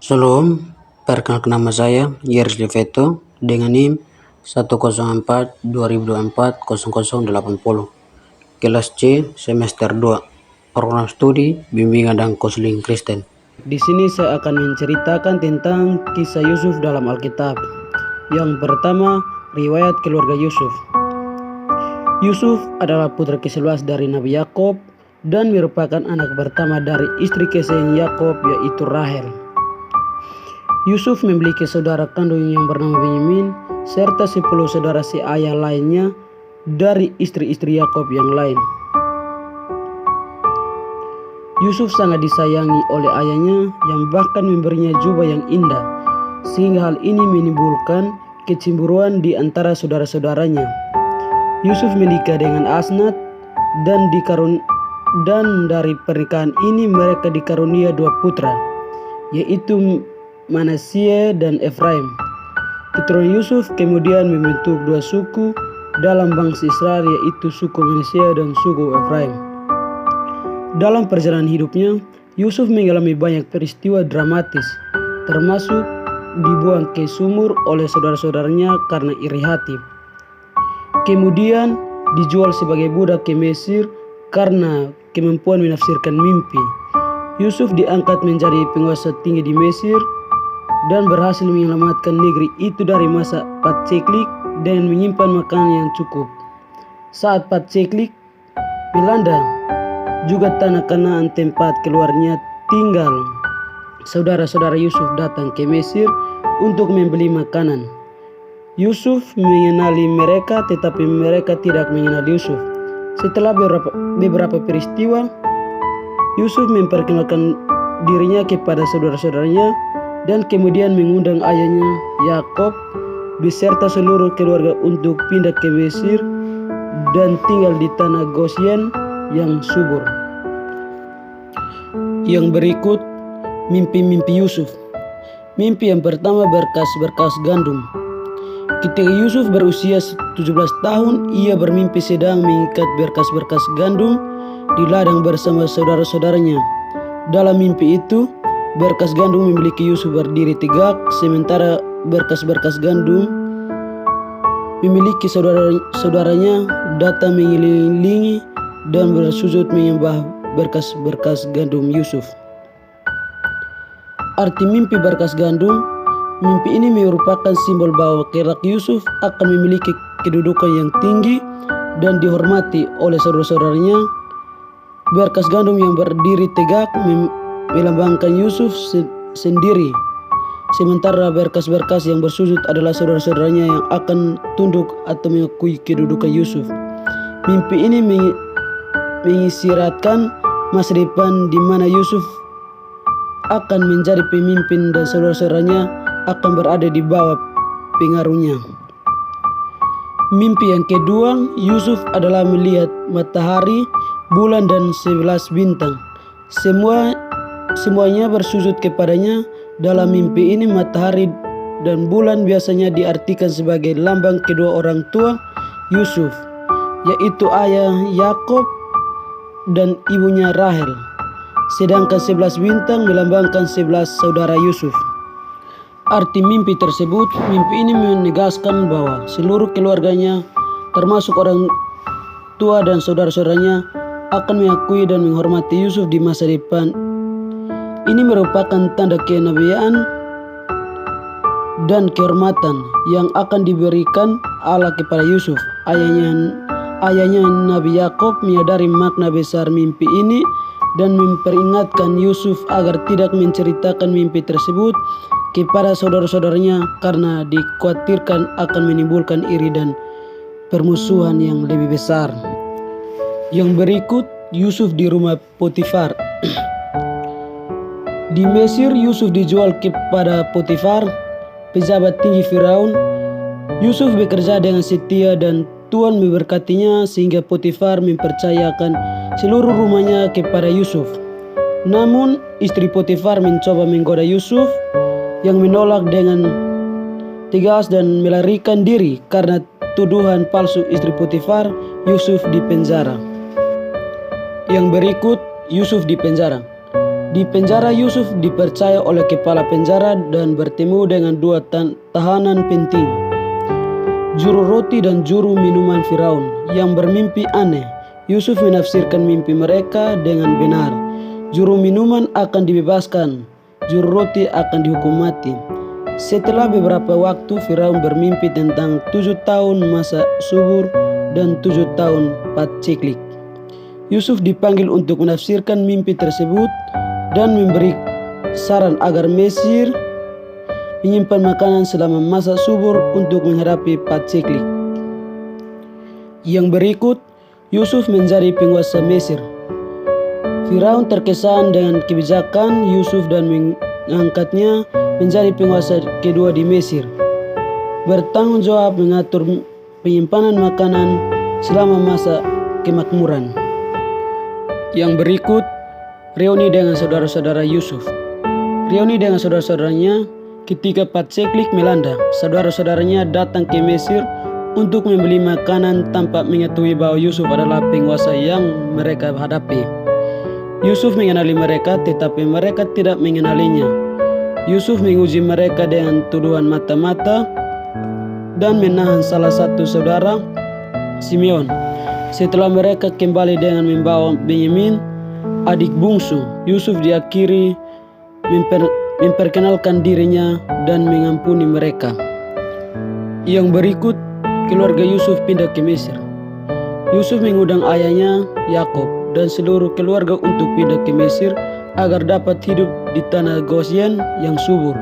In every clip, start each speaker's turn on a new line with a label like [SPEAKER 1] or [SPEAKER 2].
[SPEAKER 1] Shalom, perkenalkan nama saya Yeris Deveto dengan NIM 104-2024-0080. Kelas C semester 2, program studi bimbingan dan konseling Kristen.
[SPEAKER 2] Di sini saya akan menceritakan tentang kisah Yusuf dalam Alkitab. Yang pertama, riwayat keluarga Yusuf. Yusuf adalah putra ke-11 dari Nabi Yakub dan merupakan anak pertama dari istri kesayangan Yakub, yaitu Rahel. Yusuf memiliki saudara kandung yang bernama Benyamin serta 10 saudara seayah lainnya dari istri-istri Yakub yang lain. Yusuf sangat disayangi oleh ayahnya yang bahkan memberinya jubah yang indah, sehingga hal ini menimbulkan kecemburuan di antara saudara-saudaranya. Yusuf menikah dengan Asnat dan dari pernikahan ini mereka dikarunia 2 putra, yaitu Manasye dan Efraim. Keturunan Yusuf kemudian membentuk 2 suku dalam bangsa Israel, yaitu suku Manasye dan suku Efraim. Dalam perjalanan hidupnya, Yusuf mengalami banyak peristiwa dramatis, termasuk dibuang ke sumur oleh saudara-saudaranya karena iri hati. Kemudian dijual sebagai budak ke Mesir karena kemampuan menafsirkan mimpi. Yusuf diangkat menjadi penguasa tinggi di Mesir dan berhasil menyelamatkan negeri itu dari masa paceklik dengan menyimpan makanan yang cukup. Saat paceklik melanda juga tanah Kanaan tempat keluarnya tinggal, saudara-saudara Yusuf datang ke Mesir untuk membeli makanan. Yusuf mengenali mereka, tetapi mereka tidak mengenal Yusuf. Setelah beberapa peristiwa, Yusuf memperkenalkan dirinya kepada saudara-saudaranya dan kemudian mengundang ayahnya Yakub beserta seluruh keluarga untuk pindah ke Mesir dan tinggal di tanah Gosyen yang subur. Yang berikut mimpi-mimpi Yusuf. Mimpi yang pertama, berkas-berkas gandum. Ketika Yusuf berusia 17 tahun, ia bermimpi sedang mengikat berkas-berkas gandum di ladang bersama saudara-saudaranya. Dalam mimpi itu, berkas gandum memiliki Yusuf berdiri tegak, sementara berkas-berkas gandum memiliki saudaranya datang mengelilingi dan bersujud menyembah berkas-berkas gandum Yusuf. Arti mimpi berkas gandum. Mimpi ini merupakan simbol bahwa kelak Yusuf akan memiliki kedudukan yang tinggi dan dihormati oleh saudara-saudaranya. Berkas gandum yang berdiri tegak melambangkan Yusuf sendiri, sementara berkas-berkas yang bersujud adalah saudara-saudaranya yang akan tunduk atau mengakui kedudukan Yusuf. Mimpi ini mengisyaratkan masa depan di mana Yusuf akan menjadi pemimpin dan saudara-saudaranya akan berada di bawah pengaruhnya. Mimpi yang kedua, Yusuf adalah melihat matahari, bulan dan 11 bintang. Semuanya bersujud kepadanya. Dalam mimpi ini matahari dan bulan biasanya diartikan sebagai lambang kedua orang tua Yusuf, yaitu ayah Yakub dan ibunya Rahel. Sedangkan 11 bintang melambangkan 11 saudara Yusuf. Arti mimpi tersebut, mimpi ini menegaskan bahwa seluruh keluarganya, termasuk orang tua dan saudara-saudaranya, akan mengakui dan menghormati Yusuf di masa depan. Ini merupakan tanda kenabian dan kehormatan yang akan diberikan Allah kepada Yusuf. Ayahnya Nabi Yakub menyadari makna besar mimpi ini dan memperingatkan Yusuf agar tidak menceritakan mimpi tersebut kepada saudara-saudaranya karena dikhawatirkan akan menimbulkan iri dan permusuhan yang lebih besar. Yang berikut, Yusuf di rumah Potifar. Di Mesir, Yusuf dijual kepada Potifar, pejabat tinggi Firaun. Yusuf bekerja dengan setia dan Tuhan memberkatinya sehingga Potifar mempercayakan seluruh rumahnya kepada Yusuf. Namun istri Potifar mencoba menggoda Yusuf yang menolak dengan tegas dan melarikan diri. Karena tuduhan palsu istri Potifar, Yusuf dipenjara. Yang berikut, Yusuf dipenjara. Di penjara, Yusuf dipercaya oleh kepala penjara dan bertemu dengan dua tahanan penting, juru roti dan juru minuman Firaun yang bermimpi aneh. Yusuf menafsirkan mimpi mereka dengan benar. Juru minuman akan dibebaskan, juru roti akan dihukum mati. Setelah beberapa waktu, Firaun bermimpi tentang 7 tahun masa subur dan 7 tahun paceklik. Yusuf dipanggil untuk menafsirkan mimpi tersebut dan memberi saran agar Mesir menyimpan makanan selama masa subur untuk menghadapi paceklik. Yang berikut, Yusuf menjadi penguasa Mesir. Firaun terkesan dengan kebijakan Yusuf dan mengangkatnya menjadi penguasa kedua di Mesir, bertanggung jawab mengatur penyimpanan makanan selama masa kemakmuran. Yang berikut, reuni dengan saudara-saudara Yusuf. Reuni dengan saudara-saudaranya ketika paceklik melanda. Saudara-saudaranya datang ke Mesir untuk membeli makanan tanpa mengetahui bahwa Yusuf adalah penguasa yang mereka hadapi. Yusuf mengenali mereka, tetapi mereka tidak mengenalinya. Yusuf menguji mereka dengan tuduhan mata-mata dan menahan salah satu saudara, Simeon. Setelah mereka kembali dengan membawa Benyamin, adik bungsu, Yusuf diakhiri memperkenalkan dirinya dan mengampuni mereka. Yang berikut, keluarga Yusuf pindah ke Mesir. Yusuf mengundang ayahnya Yakub dan seluruh keluarga untuk pindah ke Mesir agar dapat hidup di tanah Gosyen yang subur.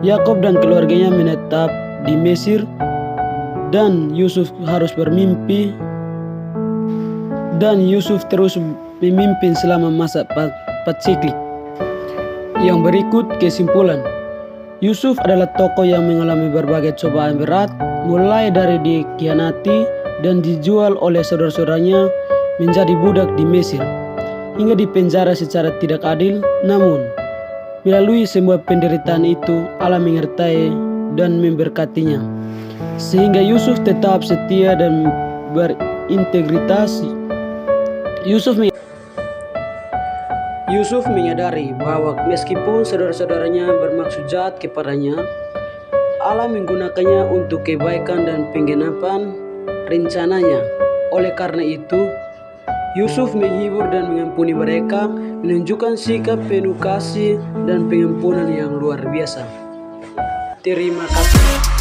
[SPEAKER 2] Yakub dan keluarganya menetap di Mesir dan Yusuf harus bermimpi dan Yusuf terus memimpin selama masa paceklik. Yang berikut kesimpulan. Yusuf adalah tokoh yang mengalami berbagai cobaan berat, mulai dari dikhianati dan dijual oleh saudara-saudaranya menjadi budak di Mesir, hingga dipenjara secara tidak adil. Namun, melalui semua penderitaan itu, Allah menyertai dan memberkatinya, sehingga Yusuf tetap setia dan berintegritas. Yusuf menyadari bahwa meskipun saudara-saudaranya bermaksud jahat kepadanya, Allah menggunakannya untuk kebaikan dan penggenapan rencananya. Oleh karena itu, Yusuf menghibur dan mengampuni mereka, menunjukkan sikap penuh kasih dan pengampunan yang luar biasa. Terima kasih.